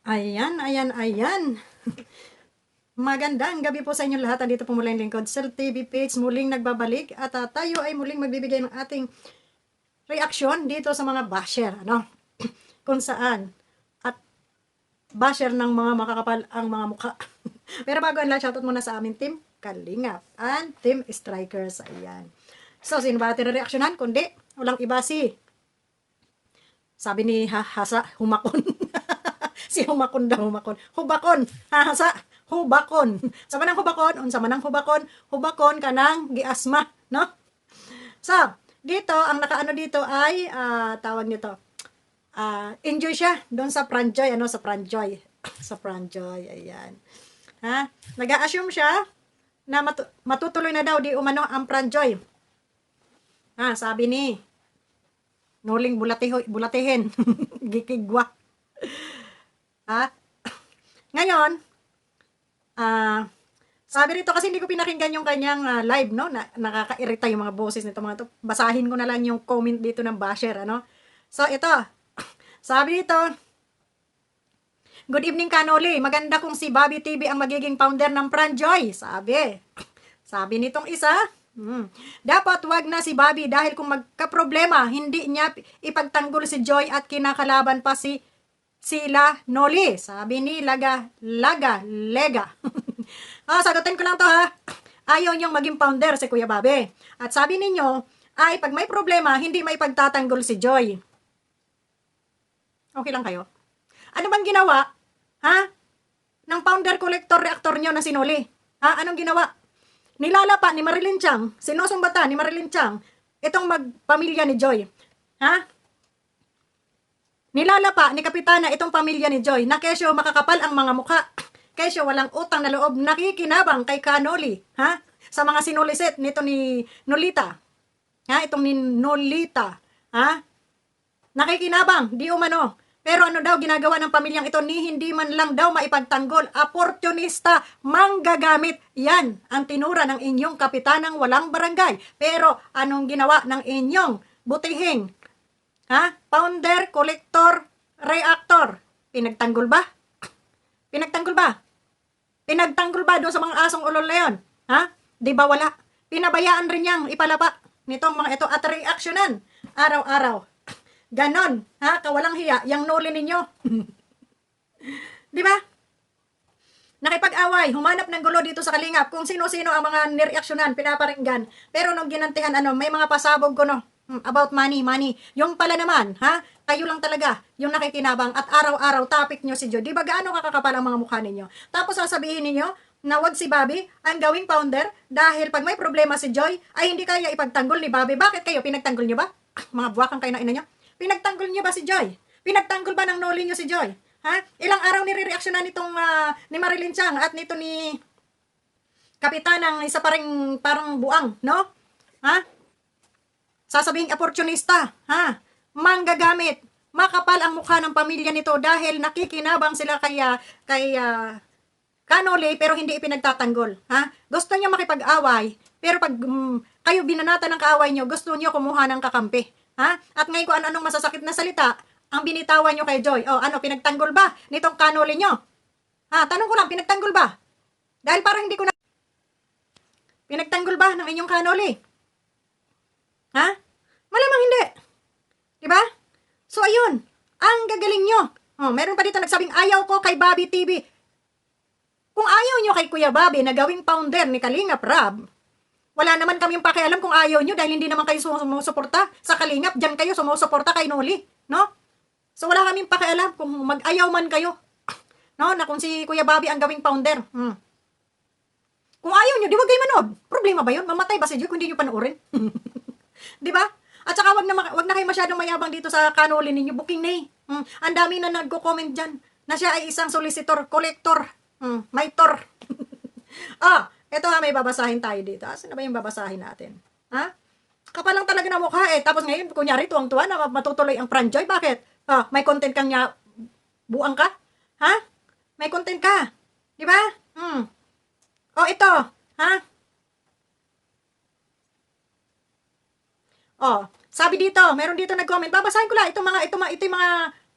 Ayan, ayan, ayan. Magandang gabi po sa inyo lahat. Andito po mula yung lingkod Cell TV page. Muling nagbabalik at tayo ay muling magbibigay ng ating reaksyon dito sa mga basher. Ano? Kung saan. At basher ng mga makakapal ang mga mukha. Pero bago ang lahat, shoutout muna sa aming team Kalingap and Team Strikers. Ayan. So, sino ba ating reaksyonan? Kundi, walang iba si sabi ni Hasa, humakon. Si humakon daw, humakon. Hubakon, hahasa, hubakon. Sa manang hubakon, unsa manang hubakon, hubakon kanang giasma, no? So, dito, ang nakaano dito ay, tawag nito, enjoy siya doon sa Pranjoy, ano, sa Pranjoy. Sa Pranjoy, ayan. Ha? Nag-a-assume siya na matutuloy na daw di umano ang Pranjoy. Ha, sabi ni Noling bulatihin. Gikigwa. Ha? Ngayon, sabi rito kasi hindi ko pinakinggan yung kanyang live, no? Nakakairita yung mga boses nito mga to. Basahin ko na lang yung comment dito ng basher, ano? So, ito. Sabi dito, good evening, Kanoli. Maganda kung si Bobby TV ang magiging founder ng Pranjoy. Sabi. Sabi nitong isa, dapat wag na si Bobby dahil kung magka-problema, hindi niya ipagtanggol si Joy at kinakalaban pa sila Noli. Sabi ni Lega. Sagutin ko lang to ha. Ayaw niyong maging founder si Kuya Bobby. At sabi ninyo, ay pag may problema, hindi may pagtatanggol si Joy. Okay lang kayo? Ano bang ginawa? Ha? Ng founder collector reactor niyo na si Noli? Ha? Anong ginawa? Nilalapa ni Marilyn Chang, sinusumbata ni Marilyn Chang, itong magpamilya ni Joy. Ha? Nilalapa ni Kapitana itong pamilya ni Joy na kesyo makakapal ang mga mukha. Kesyo walang utang na loob, nakikinabang kay Kanoli. Ha? Sa mga sinulisit nito ni Nolita. Ha? Itong ni Nolita. Ha? Nakikinabang, di umano. Pero ano daw ginagawa ng pamilyang ito ni hindi man lang daw maipagtanggol, oportunista, manggagamit. Yan ang tinura ng inyong kapitanang walang barangay. Pero anong ginawa ng inyong butihing? Ha? Founder, collector, reactor. Pinagtanggol ba? Pinagtanggol ba? Pinagtanggol ba doon sa mga asong ulol na yun? Ha? Di ba wala? Pinabayaan rin niyang ipalapa nitong mga ito at reaksyonan araw-araw. Ganon, ha? Kawalang hiya, yung Noli ninyo. Di ba? Nakipag-away, humanap ng gulo dito sa Kalingap kung sino-sino ang mga nireaksyonan, pinaparinggan. Pero nung ginantihan, may mga pasabog ko, no? About money. Yung pala naman, ha? Kayo lang talaga, yung nakikinabang at araw-araw topic nyo si Joy. Di ba gaano kakakapal ang mga mukha ninyo? Tapos sasabihin ninyo na wag si Bobby ang gawing founder dahil pag may problema si Joy, ay hindi kaya ipagtanggol ni Bobby. Bakit kayo? Pinagtanggol nyo ba? Mga buwakang kayo na ina nyo. Pinagtanggol niyo ba si Joy? Pinagtanggol ba ng Noli niyo si Joy? Ha? Ilang araw nire-reaksyonan nitong ni Marilyn Chang at nito ni Kapitan ng isa parang buang, no? Ha? Sasabing opportunista, ha? Manggagamit. Makapal ang mukha ng pamilya nito dahil nakikinabang sila kay Kanoli pero hindi ipinagtatanggol, ha? Gusto niyo makipag-away, pero pag kayo binanata ng kaaway niyo, gusto niyo kumuha ng kakampi. Ha? At ngayon kung anong masasakit na salita, ang binitawan nyo kay Joy. Pinagtanggol ba nitong Kanoli nyo? Tanong ko lang, pinagtanggol ba? Dahil parang hindi ko na... Pinagtanggol ba ng inyong Kanoli? Ha? Malamang hindi. Diba? So, ayun. Ang gagaling nyo. Meron pa dito nagsabing, ayaw ko kay Bobby TV. Kung ayaw nyo kay Kuya Bobby na gawing founder ni Kalingap Rab, wala naman kaming pakialam kung ayaw nyo dahil hindi naman kayo sumusuporta sa Kalingap. Diyan kayo sumusuporta kay Noli. No? So wala kaming pakialam kung mag-ayaw man kayo. No? Na kung si Kuya Bobby ang gawing founder. Kung ayaw nyo, di wag kayo manood. Problema ba yun? Mamatay ba si Joy kung hindi nyo panoorin? Di ba? At saka wag na kayo masyadong mayabang dito sa Kanoli ninyo. Booking na eh. Ang dami na nagko-comment dyan na siya ay isang solicitor, collector, may tor. Ito may babasahin tayo dito. Saan na ba yung babasahin natin? Ha? Kapal lang talaga na mukha eh. Tapos ngayon, kunyari, tuwang-tuwa na matutuloy ang Pranjoy. Bakit? May content kang niya, buang ka? Ha? May content ka. Di ba? Ito. Ha? Sabi dito, meron dito nag-comment. Babasahin ko lang. Ito yung mga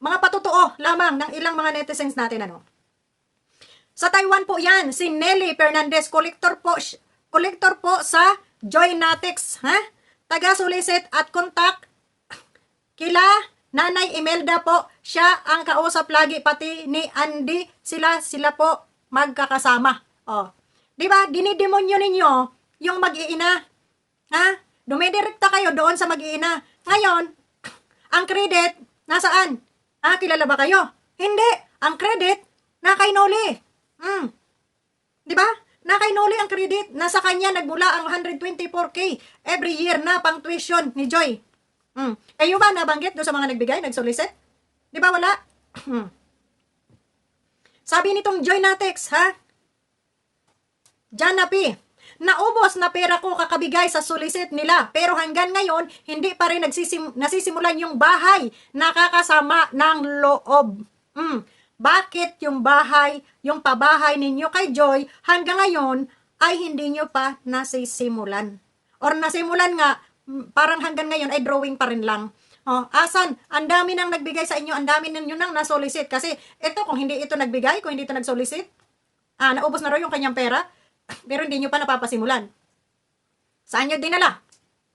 mga patotoo lamang ng ilang mga netizens natin, ano. Sa Taiwan po yan, si Nelly Fernandez, kolektor po sa Joynatics, ha? Taga-solicit at contact kila Nanay Imelda po, siya ang kausap lagi, pati ni Andy, sila po magkakasama. Oh. 'Di ba? Dinidemonyo ninyo yung mag-iina. Ha? Dumidirekta kayo doon sa mag-iina. Ngayon, ang credit nasaan? Ha, kilala ba kayo? Hindi. Ang credit na kay Noli. 'Di ba? Na kay Noli ang credit. Nasa kanya nagmula ang 124k every year na pang tuition ni Joy. Kayo ba nabanggit doon sa mga nagbigay, nag-solicit? Di ba wala? Sabi nitong Joynatics, ha? Janapi, naubos na pera ko kakabigay sa solicit nila, pero hanggang ngayon, hindi pa rin nasisimulan yung bahay nakakasama ng loob. Bakit yung bahay, yung pabahay ninyo kay Joy, hanggang ngayon, ay hindi nyo pa nasisimulan? Or nasimulan nga, parang hanggang ngayon ay drawing pa rin lang. Oh, asan? Ang dami nang nagbigay sa inyo, ang dami ninyo nang nasolicit. Kasi ito, kung hindi ito nagbigay, kung hindi ito nagsolicit, naubos na raw yung kanyang pera, pero hindi nyo pa napapasimulan. Saan nyo dinala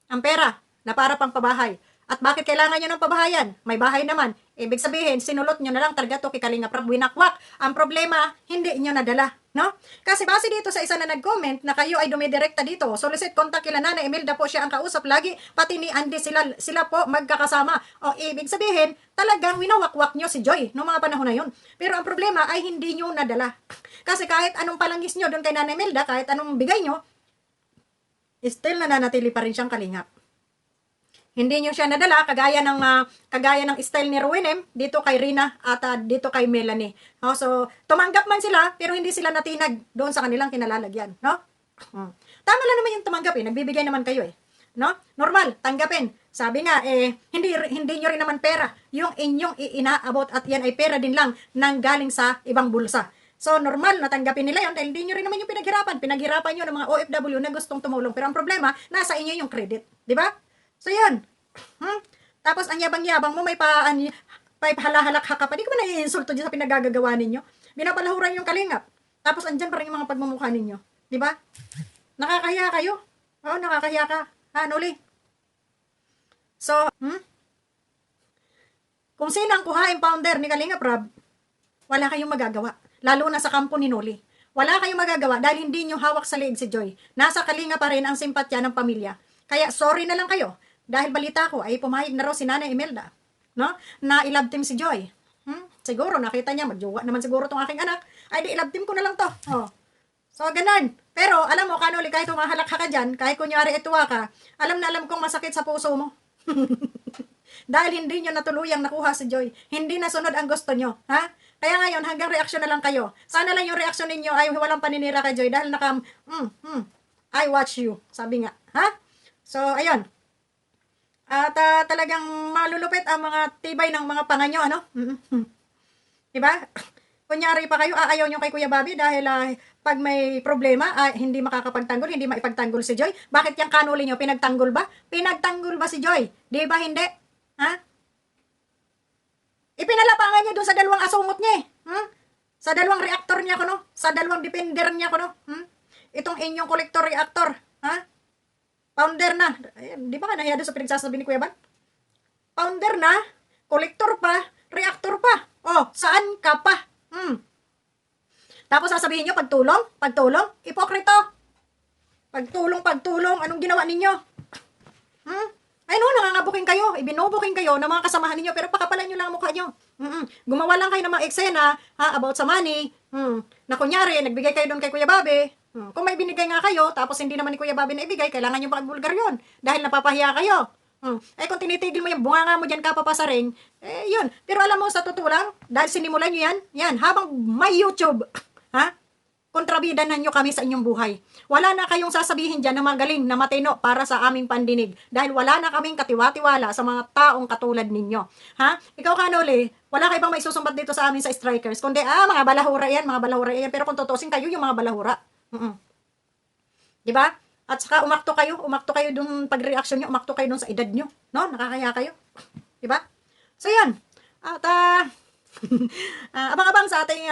ang pera na para pang pabahay? At bakit kailangan nyo ng pabahayan? May bahay naman. Ibig sabihin, sinulot nyo na lang talaga to kay Kalinga Prab, winakwak. Ang problema, hindi nyo nadala. No? Kasi base dito sa isa na nag-comment na kayo ay dumidirekta dito, solicit contact kila Nana Imelda po, siya ang kausap lagi, pati ni Andy, sila po magkakasama. O ibig sabihin, talagang winawakwak nyo si Joy noong mga panahon na yun. Pero ang problema ay hindi nyo nadala. Kasi kahit anong palangis nyo doon kay Nana Imelda, kahit anong bigay nyo, still nananatili pa rin siyang kalingap. Hindi nyo siya nadala kagaya ng style ni Ruinem dito kay Rina at dito kay Melanie. No? So, tumanggap man sila pero hindi sila natinag doon sa kanilang kinalalagyan, no? Tama lang naman yung tumanggap nagbibigay naman kayo no? Normal, tanggapin. Sabi nga hindi nyo rin naman pera yung inyong inaabot at yan ay pera din lang nang galing sa ibang bulsa. So, normal na tanggapin nila yon dahil hindi nyo rin naman yung pinaghirapan nyo ng mga OFW na gustong tumulong. Pero ang problema, nasa inyo yung credit, di ba? So, yan. Tapos, ang yabang-yabang mo, may halahalakha ka pa. Di ko ba nai-insulto dyan sa pinagagagawa ninyo? Binapalahuran yung kalingap. Tapos, andyan pa rin yung mga pagmumukha ninyo. Di ba? Nakakahiya kayo. Oo, nakakahiya ka. Ha, Noli? So, kung sino ang kuhaing founder ni Kalinga Prab, wala kayong magagawa. Lalo na sa kampo ni Noli. Wala kayong magagawa dahil hindi nyo hawak sa leeg si Joy. Nasa Kalinga pa rin ang simpatya ng pamilya. Kaya, sorry na lang kayo. Dahil balita ko ay pumayag na raw si Nanay Imelda, no? Na i-love team si Joy. Siguro nakita niya magjowa naman siguro tong aking anak, ay di i-love team ko na lang to. Oh. So ganun. Pero alam mo Kanoli, kahit humahalak ka dyan, kahit kunyari ituwa ka, alam na alam kong masakit sa puso mo. Dahil hindi nyo natuluyang nakuha si Joy. Hindi nasunod ang gusto nyo, ha? Kaya ngayon hanggang reaksyon na lang kayo. Sana lang yung reaksyon ninyo ay walang paninira kay Joy dahil I watch you, sabi nga, ha? So ayun. At talagang malulupit ang mga tibay ng mga panga nyo, ano? Diba? Kunyari pa kayo, ayaw nyo kay Kuya Bobby dahil pag may problema, hindi makakapagtanggol, hindi maipagtanggol si Joy. Bakit yung Kanoli nyo, pinagtanggol ba? Pinagtanggol ba si Joy? Di ba hindi? Ha? Ipinalapangan nyo doon sa dalawang asungot niya Sa dalawang reactor niya ko, no? Sa dalawang defender niya ko, no? Itong inyong collector reactor, ha? Founder na. Di ba nga nahiya doon sa pinagsasabi ni Kuya Ban? Founder na, collector pa, reactor pa. Oh, saan ka pa? Tapos sasabihin nyo, pagtulong, ipokrito. Pagtulong, anong ginawa ninyo? Ay no, nangangabuking kayo, ibinubuking kayo ng mga kasamahan ninyo, pero pakapalan nyo lang ang mukha nyo. Gumawa lang kayo ng mga eksena, about sa money, na kunyari, nagbigay kayo doon kay Kuya Bobby. Kung may binigay nga kayo, tapos hindi naman ni Kuya Bobby na ibigay, kailangan nyo pag-vulgar yun. Dahil napapahiya kayo. Kung tinitigil mo yung bunganga mo dyan kapapasaring, yun. Pero alam mo, sa totoo lang, dahil sinimulan nyo yan, habang may YouTube, kontrabida na nyo kami sa inyong buhay. Wala na kayong sasabihin dyan na magaling, na matino para sa aming pandinig. Dahil wala na kaming katiwa-tiwala sa mga taong katulad ninyo. Ikaw Kanoli, wala kayo bang may susumbat dito sa amin sa strikers? Kundi, mga balahura yan. Pero kung tutusin kayo, yung mga balahura. Diba? At saka umakto kayo dun pag-reaction nyo, umakto kayo dun sa edad nyo, no? Nakakaya kayo. Diba? So yan. At abang-abang sa ating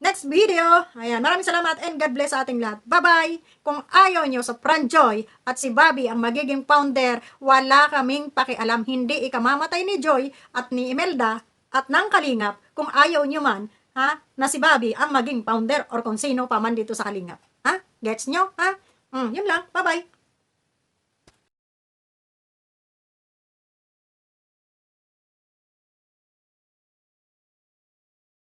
next video. Ayan, maraming salamat and God bless sa ating lahat. Bye-bye! Kung ayaw nyo sa Franjoy at si Bobby ang magiging founder, wala kaming pakialam. Hindi ikamamatay ni Joy at ni Imelda at ng Kalingap kung ayaw nyo man, ha, na si Bobby ang maging founder or kung sino pa man dito sa Kalingap. Ha? Gets nyo? Ha? Yun lang. Bye-bye!